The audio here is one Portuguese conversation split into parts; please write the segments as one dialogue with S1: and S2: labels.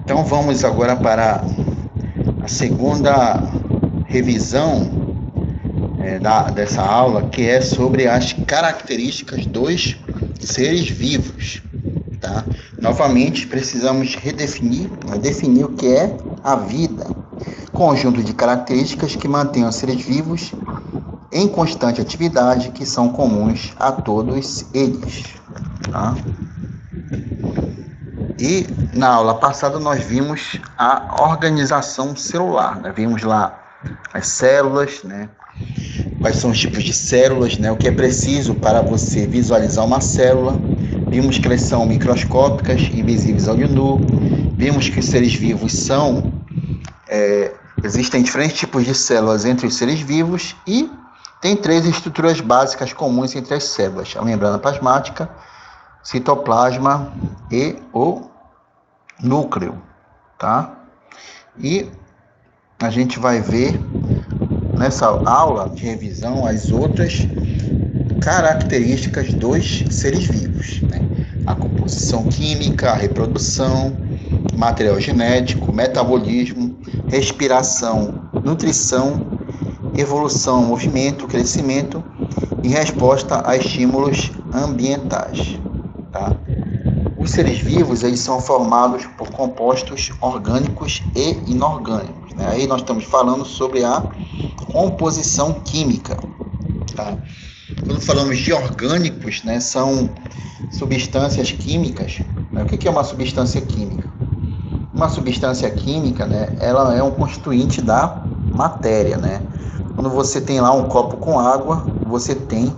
S1: Então vamos agora para a segunda revisão dessa aula, que é sobre as características dos seres vivos. Tá? Novamente, precisamos definir o que é a vida. Conjunto de características que mantêm os seres vivos em constante atividade, que são comuns a todos eles. Tá? E na aula passada nós vimos a organização celular, né? Vimos lá as células, né? Quais são os tipos de células, né? O que é preciso para você visualizar uma célula. Vimos que elas são microscópicas, invisíveis ao olho nu. Vimos que os seres vivos existem diferentes tipos de células entre os seres vivos e tem 3 estruturas básicas comuns entre as células: a membrana plasmática, citoplasma e o núcleo, tá? E a gente vai ver nessa aula de revisão as outras características dos seres vivos, né? A composição química, a reprodução, material genético, metabolismo, respiração, nutrição, evolução, movimento, crescimento e resposta a estímulos ambientais, tá? Os seres vivos, eles são formados por compostos orgânicos e inorgânicos, né? Aí nós estamos falando sobre a composição química, tá? Quando falamos de orgânicos, né, são substâncias químicas, né? O que é uma substância química? Uma substância química, né, ela é um constituinte da matéria, né? Quando você tem lá um copo com água, você tem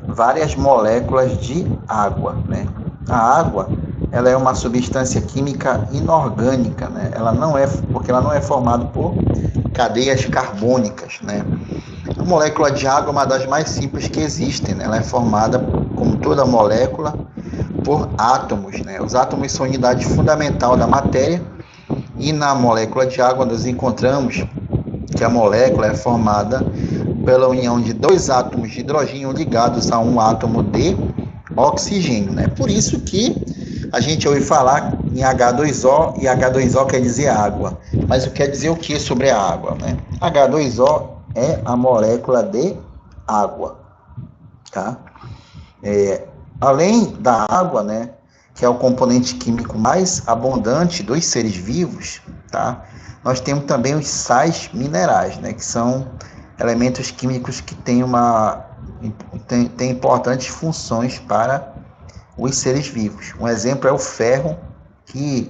S1: várias moléculas de água, né? A água, ela é uma substância química inorgânica, né? Porque ela não é formada por cadeias carbônicas, né? A molécula de água é uma das mais simples que existem, né? Ela é formada, como toda molécula, por átomos, né? Os átomos são a unidade fundamental da matéria e na molécula de água nós encontramos que a molécula é formada pela união de 2 átomos de hidrogênio ligados a um átomo de oxigênio, né? Por isso que a gente ouve falar em H2O e H2O quer dizer água. Mas quer dizer o que sobre a água, né? H2O é a molécula de água, tá? Além da água, né, que é o componente químico mais abundante dos seres vivos, tá? Nós temos também os sais minerais, né, que são elementos químicos que têm importantes funções para os seres vivos. Um exemplo é o ferro, que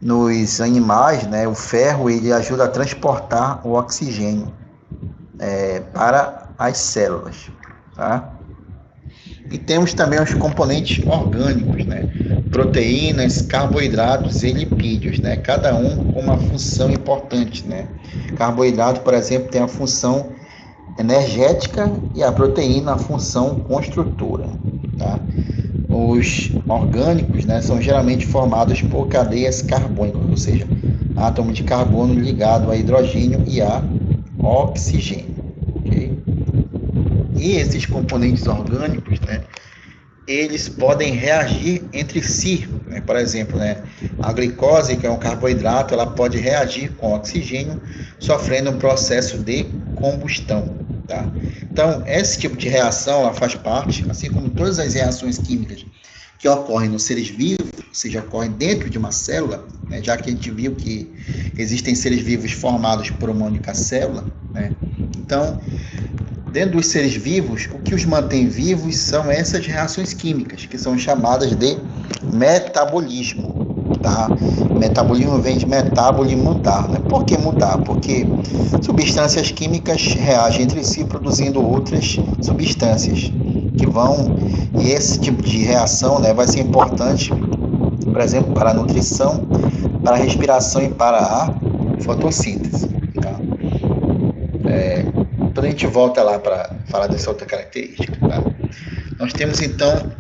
S1: nos animais, né, o ferro ele ajuda a transportar o oxigênio para as células, tá? E temos também os componentes orgânicos, né? Proteínas, carboidratos e lipídios, né? Cada um com uma função importante, né? Carboidrato, por exemplo, tem a função energética e a proteína a função construtora, tá? Os orgânicos, né, são geralmente formados por cadeias carbônicas, ou seja, átomo de carbono ligado a hidrogênio e a oxigênio, ok? E esses componentes orgânicos, né, eles podem reagir entre si, né? Por exemplo, né, a glicose, que é um carboidrato, ela pode reagir com oxigênio, sofrendo um processo de combustão, tá? Então, esse tipo de reação, ela faz parte, assim como todas as reações químicas que ocorrem nos seres vivos, ou seja, ocorrem dentro de uma célula, né, já que a gente viu que existem seres vivos formados por uma única célula, né? Então, dentro dos seres vivos, o que os mantém vivos são essas reações químicas, que são chamadas de metabolismo, tá? Metabolismo vem de metábolo e mudar, né? Por que mudar? Porque substâncias químicas reagem entre si produzindo outras substâncias que vão, e esse tipo de reação, né, vai ser importante, por exemplo, para a nutrição, para a respiração e para a fotossíntese, tá? Depois a gente volta lá para falar dessa outra característica, tá? Nós temos então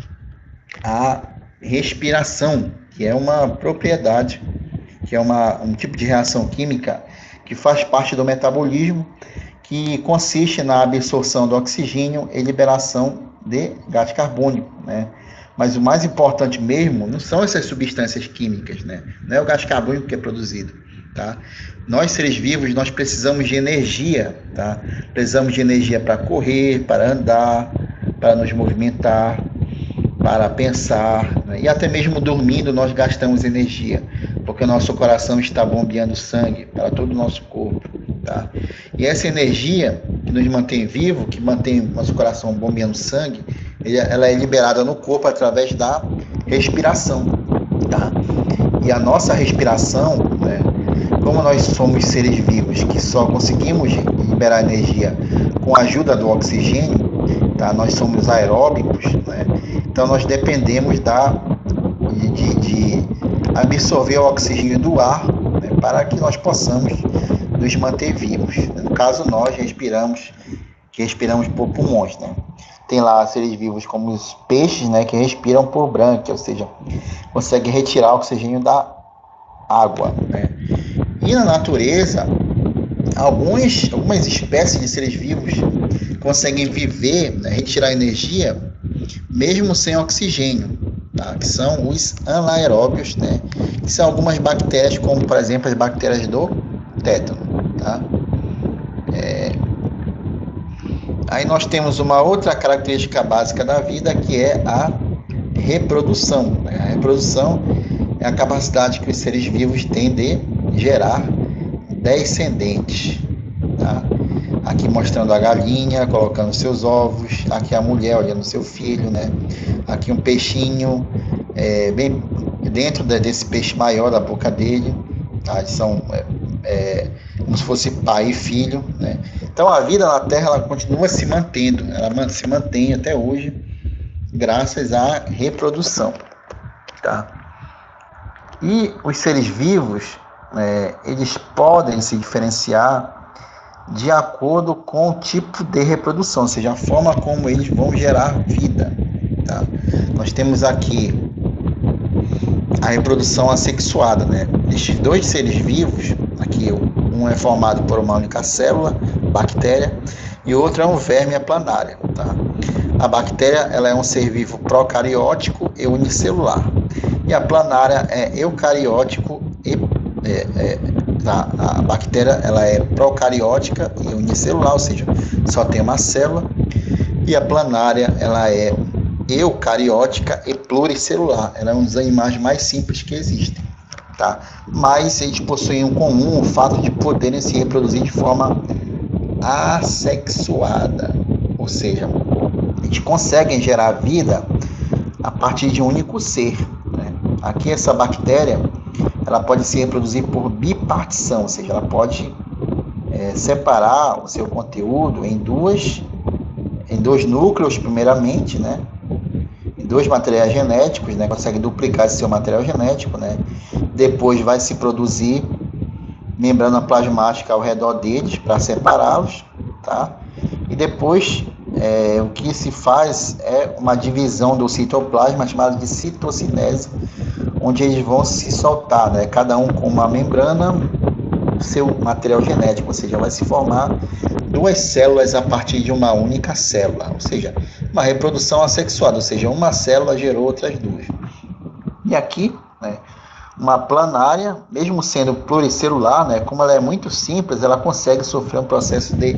S1: a respiração, que é uma propriedade, que é um tipo de reação química que faz parte do metabolismo, que consiste na absorção do oxigênio e liberação de gás carbônico, né? Mas o mais importante mesmo não são essas substâncias químicas, né? Não é o gás carbônico que é produzido, tá? Nós, seres vivos, nós precisamos de energia, tá? Precisamos de energia para correr, para andar, para nos movimentar, para pensar, né? E até mesmo dormindo nós gastamos energia, porque o nosso coração está bombeando sangue para todo o nosso corpo, tá? E essa energia que nos mantém vivo, que mantém o nosso coração bombeando sangue, ela é liberada no corpo através da respiração, tá? E a nossa respiração, né, como nós somos seres vivos que só conseguimos liberar energia com a ajuda do oxigênio, tá? Nós somos aeróbicos, né? Então nós dependemos de absorver o oxigênio do ar, né, para que nós possamos nos manter vivos. No caso, nós respiramos por pulmões, né? Tem lá seres vivos como os peixes, né, que respiram por brânquia, ou seja, conseguem retirar o oxigênio da água, né? E na natureza, algumas espécies de seres vivos conseguem viver, né, retirar energia mesmo sem oxigênio, tá? Que são os anaeróbios, né? Que são algumas bactérias, como por exemplo as bactérias do tétano, tá? Aí nós temos uma outra característica básica da vida, que é a reprodução, né? A reprodução é a capacidade que os seres vivos têm de gerar descendentes, tá? Aqui mostrando a galinha colocando seus ovos, aqui a mulher olhando seu filho, né? Aqui um peixinho, bem dentro desse peixe maior da boca dele, tá? São como se fosse pai e filho, né? Então a vida na Terra ela continua se mantendo, ela se mantém até hoje graças à reprodução, tá? E os seres vivos, eles podem se diferenciar de acordo com o tipo de reprodução, ou seja, a forma como eles vão gerar vida, tá? Nós temos aqui a reprodução assexuada, né? Estes dois seres vivos, aqui um é formado por uma única célula, bactéria, e o outro é um verme planária, tá? A bactéria ela é um ser vivo procariótico e unicelular, e a planária é eucariótico e a bactéria ela é procariótica e unicelular, ou seja, só tem uma célula, e a planária ela é eucariótica e pluricelular. Ela é um dos animais mais simples que existem, tá? Mas eles possuem em comum o fato de poderem se reproduzir de forma assexuada, ou seja, eles conseguem gerar vida a partir de um único ser, né? Aqui essa bactéria ela pode se reproduzir por bipartição, ou seja, ela pode separar o seu conteúdo em dois núcleos primeiramente, né? Em dois materiais genéticos, né? Consegue duplicar esse seu material genético, né? Depois vai se produzir membrana plasmática ao redor deles para separá-los, tá? E depois o que se faz é uma divisão do citoplasma chamada de citocinese, onde eles vão se soltar, né? Cada um com uma membrana, seu material genético, ou seja, vai se formar duas células a partir de uma única célula, ou seja, uma reprodução assexuada, ou seja, uma célula gerou outras duas. E aqui, né, uma planária, mesmo sendo pluricelular, né, como ela é muito simples, ela consegue sofrer um processo de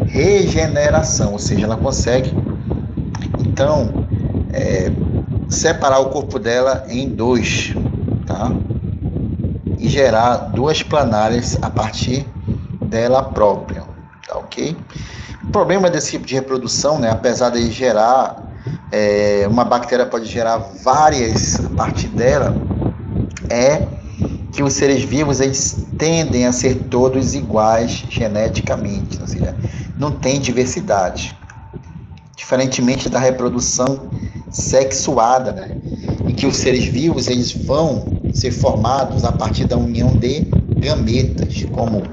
S1: regeneração, ou seja, ela consegue, então, separar o corpo dela em dois, tá? E gerar duas planárias a partir dela própria, tá ok? O problema desse tipo de reprodução, né, apesar de gerar, uma bactéria pode gerar várias a partir dela, é que os seres vivos eles tendem a ser todos iguais geneticamente, ou seja, não tem diversidade. Diferentemente da reprodução sexuada, né, em que os seres vivos eles vão ser formados a partir da união de gametas, como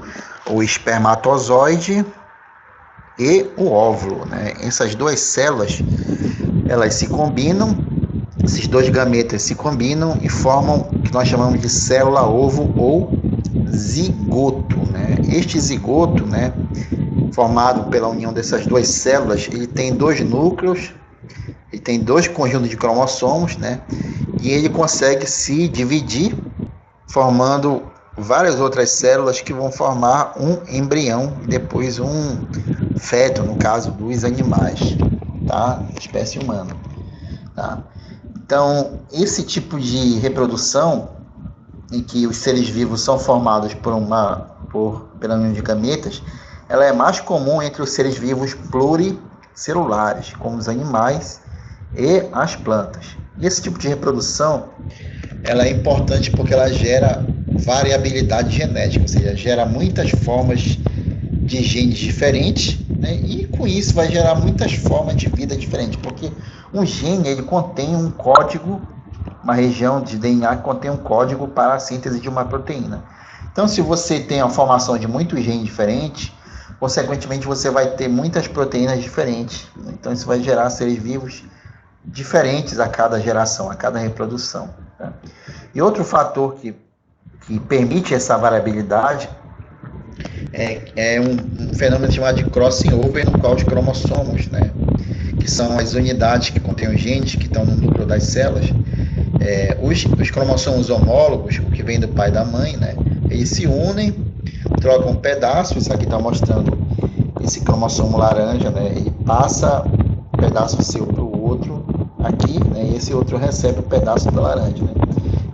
S1: o espermatozoide e o óvulo, né? Essas duas células elas se combinam, esses dois gametas se combinam e formam o que nós chamamos de célula-ovo ou zigoto, né? Este zigoto, né, formado pela união dessas duas células, ele tem dois núcleos ele tem 2 conjuntos de cromossomos, né? E ele consegue se dividir, formando várias outras células que vão formar um embrião e depois um feto, no caso dos animais, tá? Espécie humana, tá? Então, esse tipo de reprodução, em que os seres vivos são formados pela união de gametas, ela é mais comum entre os seres vivos pluricelulares, como os animais e as plantas. E esse tipo de reprodução, ela é importante porque ela gera variabilidade genética, ou seja, gera muitas formas de genes diferentes, né? E com isso vai gerar muitas formas de vida diferentes, porque um gene ele contém um código, uma região de DNA que contém um código para a síntese de uma proteína. Então, se você tem a formação de muitos genes diferentes, consequentemente você vai ter muitas proteínas diferentes. Então, isso vai gerar seres vivos diferentes a cada geração, a cada reprodução, tá? E outro fator que permite essa variabilidade é um fenômeno chamado de crossing over, no qual os cromossomos, né, que são as unidades que contêm os genes que estão no núcleo das células, os cromossomos homólogos, o que vem do pai e da mãe, né, eles se unem, trocam um pedaço. Isso aqui está mostrando esse cromossomo laranja, né, ele passa um pedaço seu para o outro aqui, né, e esse outro recebe um pedaço da laranja, né,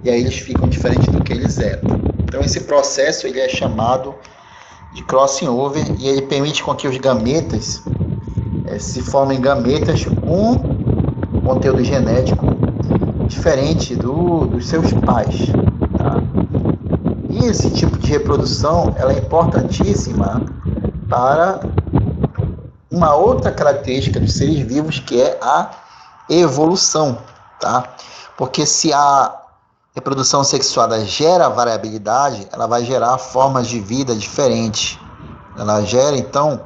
S1: e aí eles ficam diferentes do que eles eram. Então esse processo ele é chamado de crossing over e ele permite com que os gametas se formem gametas com conteúdo genético diferente dos seus pais, tá? E esse tipo de reprodução ela é importantíssima para uma outra característica dos seres vivos, que é a evolução, tá? Porque se a reprodução sexuada gera variabilidade, ela vai gerar formas de vida diferentes. Ela gera, então,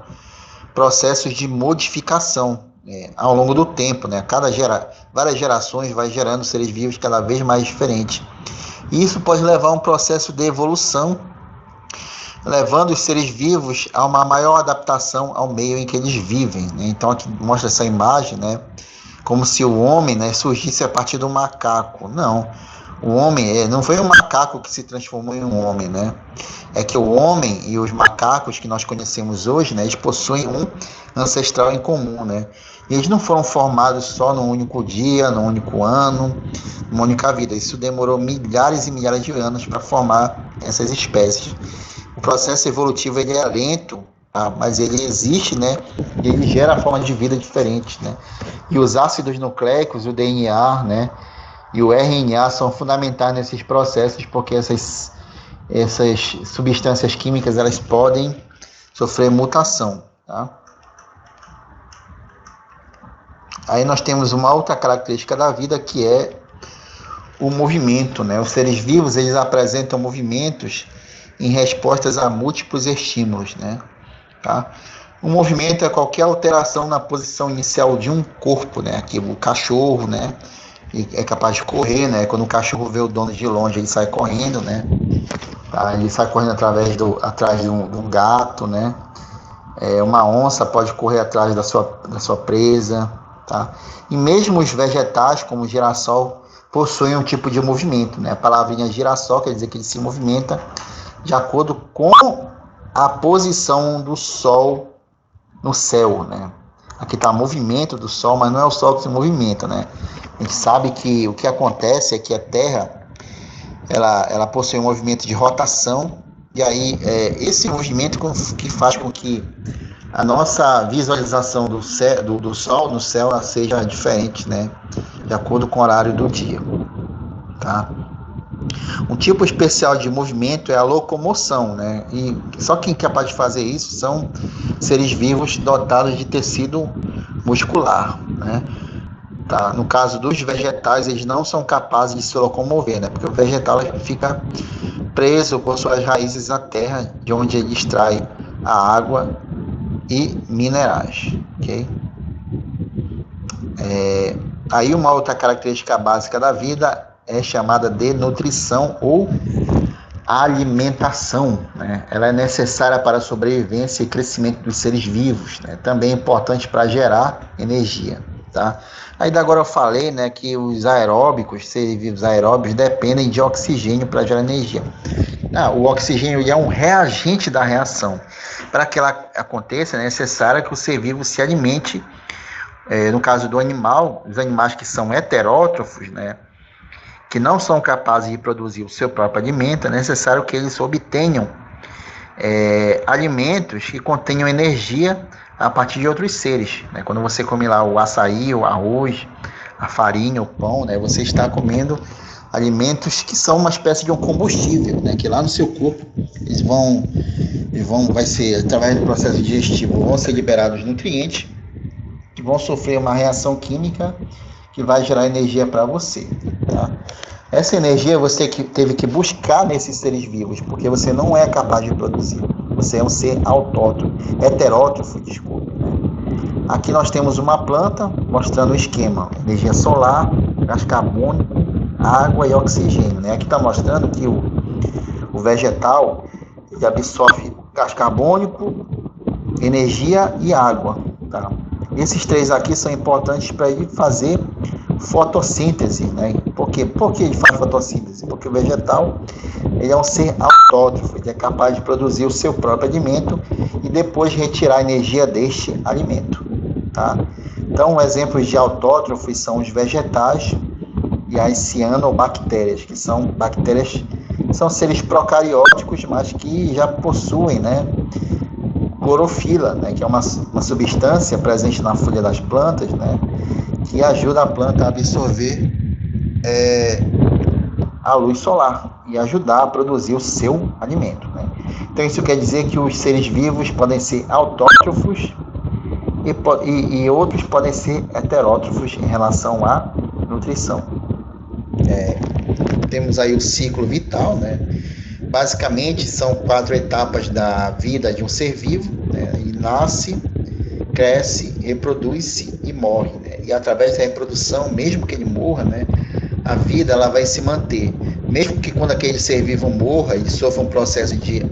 S1: processos de modificação ao longo do tempo, né? Várias gerações vai gerando seres vivos cada vez mais diferentes. E isso pode levar a um processo de evolução, levando os seres vivos a uma maior adaptação ao meio em que eles vivem, né? Então, aqui mostra essa imagem, né? Como se o homem, né, surgisse a partir do macaco. Não. O homem não foi um macaco que se transformou em um homem, né? É que o homem e os macacos que nós conhecemos hoje, né, eles possuem um ancestral em comum, né? E eles não foram formados só num único dia, num único ano, numa única vida. Isso demorou milhares e milhares de anos para formar essas espécies. O processo evolutivo ele é lento, tá? Mas ele existe, né? E ele gera formas de vida diferentes, né? E os ácidos nucleicos, o DNA, né, e o RNA são fundamentais nesses processos, porque essas substâncias químicas elas podem sofrer mutação, tá? Aí nós temos uma outra característica da vida, que é o movimento, né? Os seres vivos eles apresentam movimentos em respostas a múltiplos estímulos, né? Tá? O movimento é qualquer alteração na posição inicial de um corpo, né? Aqui o cachorro, né, é capaz de correr, né? Quando o cachorro vê o dono de longe, ele sai correndo, né? Tá? Ele sai correndo atrás de um gato, né? Uma onça pode correr atrás da sua presa, tá? E mesmo os vegetais, como o girassol, possuem um tipo de movimento, né? A palavrinha girassol quer dizer que ele se movimenta de acordo com a posição do Sol no céu, né? Aqui está o movimento do Sol, mas não é o Sol que se movimenta, né? A gente sabe que o que acontece é que a Terra ela possui um movimento de rotação, e aí esse movimento que faz com que a nossa visualização do Sol no céu seja diferente, né? De acordo com o horário do dia, tá? Um tipo especial de movimento é a locomoção, né? E só quem é capaz de fazer isso são seres vivos dotados de tecido muscular, né? Tá? No caso dos vegetais, eles não são capazes de se locomover, né? Porque o vegetal fica preso por suas raízes à terra, de onde ele extrai a água e minerais, ok? Aí uma outra característica básica da vida é chamada de nutrição ou alimentação, né? Ela é necessária para a sobrevivência e crescimento dos seres vivos, né? Também é importante para gerar energia. tá? Aí agora eu falei, né, que os aeróbicos, seres vivos aeróbicos, dependem de oxigênio para gerar energia. O oxigênio é um reagente da reação. Para que ela aconteça, é necessário que o ser vivo se alimente. No caso do animal, os animais que são heterótrofos, né, que não são capazes de produzir o seu próprio alimento, é necessário que eles obtenham alimentos que contenham energia a partir de outros seres, né? Quando você come lá o açaí, o arroz, a farinha, o pão, né, você está comendo alimentos que são uma espécie de um combustível, né, que lá no seu corpo vai ser, através do processo digestivo, vão ser liberados nutrientes que vão sofrer uma reação química que vai gerar energia para você, tá? Essa energia você teve que buscar nesses seres vivos, porque você não é capaz de produzir. Você é um ser heterótrofo, desculpa. Aqui nós temos uma planta mostrando o esquema: energia solar, gás carbônico, água e oxigênio, né? Aqui está mostrando que o vegetal ele absorve gás carbônico, energia e água, tá? Esses três aqui são importantes para ele fazer fotossíntese, né? Por que ele faz fotossíntese? Porque o vegetal ele é um ser autótrofo, ele é capaz de produzir o seu próprio alimento e depois retirar a energia deste alimento, tá? Então, exemplos de autótrofos são os vegetais e as cianobactérias, que são bactérias, são seres procarióticos, mas que já possuem, né, clorofila, né, que é uma substância presente na folha das plantas, né, que ajuda a planta a absorver a luz solar e ajudar a produzir o seu alimento, né? Então isso quer dizer que os seres vivos podem ser autótrofos e outros podem ser heterótrofos em relação à nutrição. Temos aí o ciclo vital, né? Basicamente são 4 etapas da vida de um ser vivo, né? Ele nasce, cresce, reproduz-se e morre, né? E através da reprodução, mesmo que ele morra, né, a vida ela vai se manter. Mesmo que quando aquele ser vivo morra, ele sofra um processo de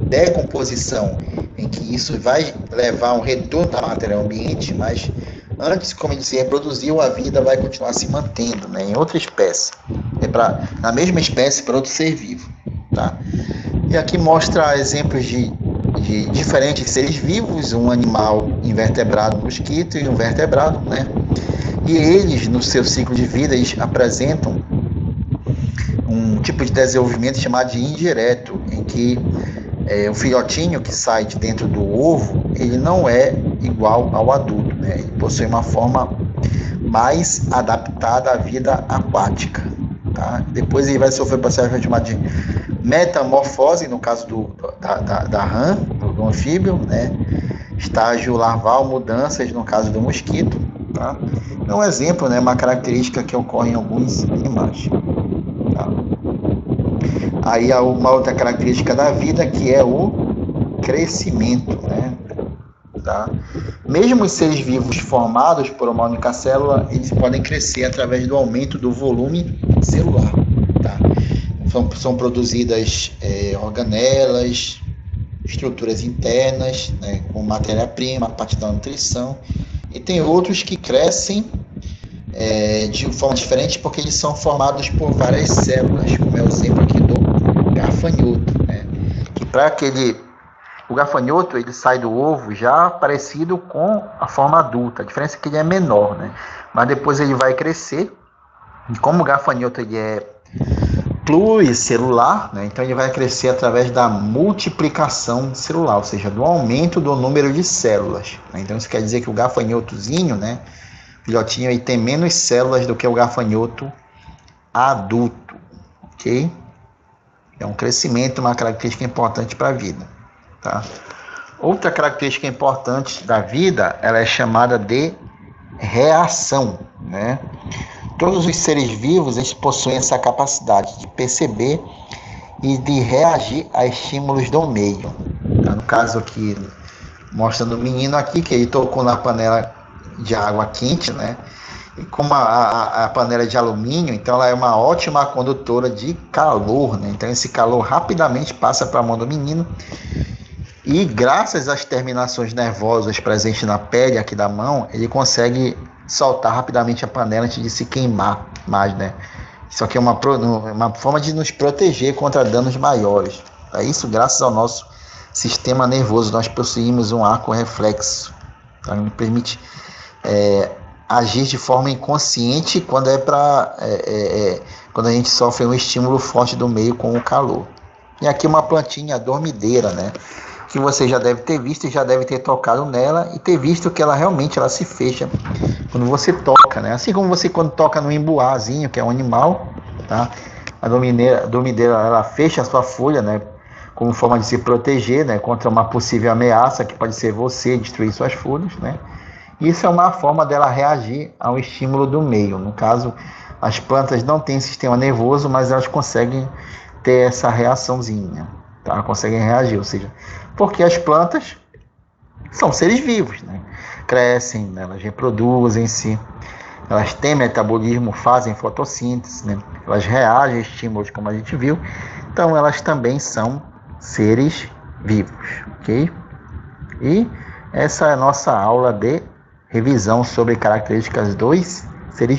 S1: decomposição, em que isso vai levar a um retorno da matéria ao ambiente, mas antes, como ele se reproduziu, a vida vai continuar se mantendo, né, em outra espécie. Na mesma espécie para outro ser vivo, tá? E aqui mostra exemplos de diferentes seres vivos, um animal invertebrado, um mosquito e um vertebrado, né? E eles, no seu ciclo de vida, eles apresentam um tipo de desenvolvimento chamado de indireto, em que o filhotinho que sai de dentro do ovo, ele não é igual ao adulto, né? Ele possui uma forma mais adaptada à vida aquática, tá? Depois ele vai sofrer um processo chamado de metamorfose, no caso da rã, do anfíbio, né? Estágio larval, mudanças, no caso do mosquito, tá? É um exemplo, né? Uma característica que ocorre em alguns animais, tá? Aí há uma outra característica da vida que é o crescimento, né? Tá? Mesmo os seres vivos formados por uma única célula, eles podem crescer através do aumento do volume celular, tá? São produzidas organelas, estruturas internas, né, com matéria-prima, a partir da nutrição, e tem outros que crescem de forma diferente porque eles são formados por várias células, como é o exemplo aqui do gafanhoto, né? Que o gafanhoto ele sai do ovo já parecido com a forma adulta, a diferença é que ele é menor, né? Mas depois ele vai crescer, e como o gafanhoto ele é pluricelular, né? Então ele vai crescer através da multiplicação celular, ou seja, do aumento do número de células, né? Então isso quer dizer que o gafanhotozinho, né, filhotinho, ele tem menos células do que o gafanhoto adulto, ok? É um crescimento, uma característica importante para a vida, tá? Outra característica importante da vida, ela é chamada de reação, né? Todos os seres vivos, eles possuem essa capacidade de perceber e de reagir a estímulos do meio, tá? No caso aqui, mostrando o menino aqui, que ele tocou na panela de água quente, né? E como a panela é de alumínio, então ela é uma ótima condutora de calor, né? Então esse calor rapidamente passa para a mão do menino e graças às terminações nervosas presentes na pele aqui da mão, ele consegue soltar rapidamente a panela antes de se queimar mais, né? Isso aqui é uma forma de nos proteger contra danos maiores. É isso, graças ao nosso sistema nervoso, nós possuímos um arco reflexo, tá? Nos permite agir de forma inconsciente quando quando a gente sofre um estímulo forte do meio com o calor. E aqui uma plantinha dormideira, né? Que você já deve ter visto e já deve ter tocado nela e ter visto que ela realmente se fecha quando você toca, né? Assim como você quando toca no embuazinho, que é um animal, tá? A dormideira ela fecha a sua folha, né? Como forma de se proteger, né? Contra uma possível ameaça que pode ser você destruir suas folhas, né? Isso é uma forma dela reagir ao estímulo do meio. No caso, as plantas não têm sistema nervoso, mas elas conseguem ter essa reaçãozinha, tá? Conseguem reagir, ou seja, porque as plantas são seres vivos, né? Crescem, né? Elas reproduzem-se, elas têm metabolismo, fazem fotossíntese, né? Elas reagem a estímulos, como a gente viu, então elas também são seres vivos, ok? E essa é a nossa aula de revisão sobre características dos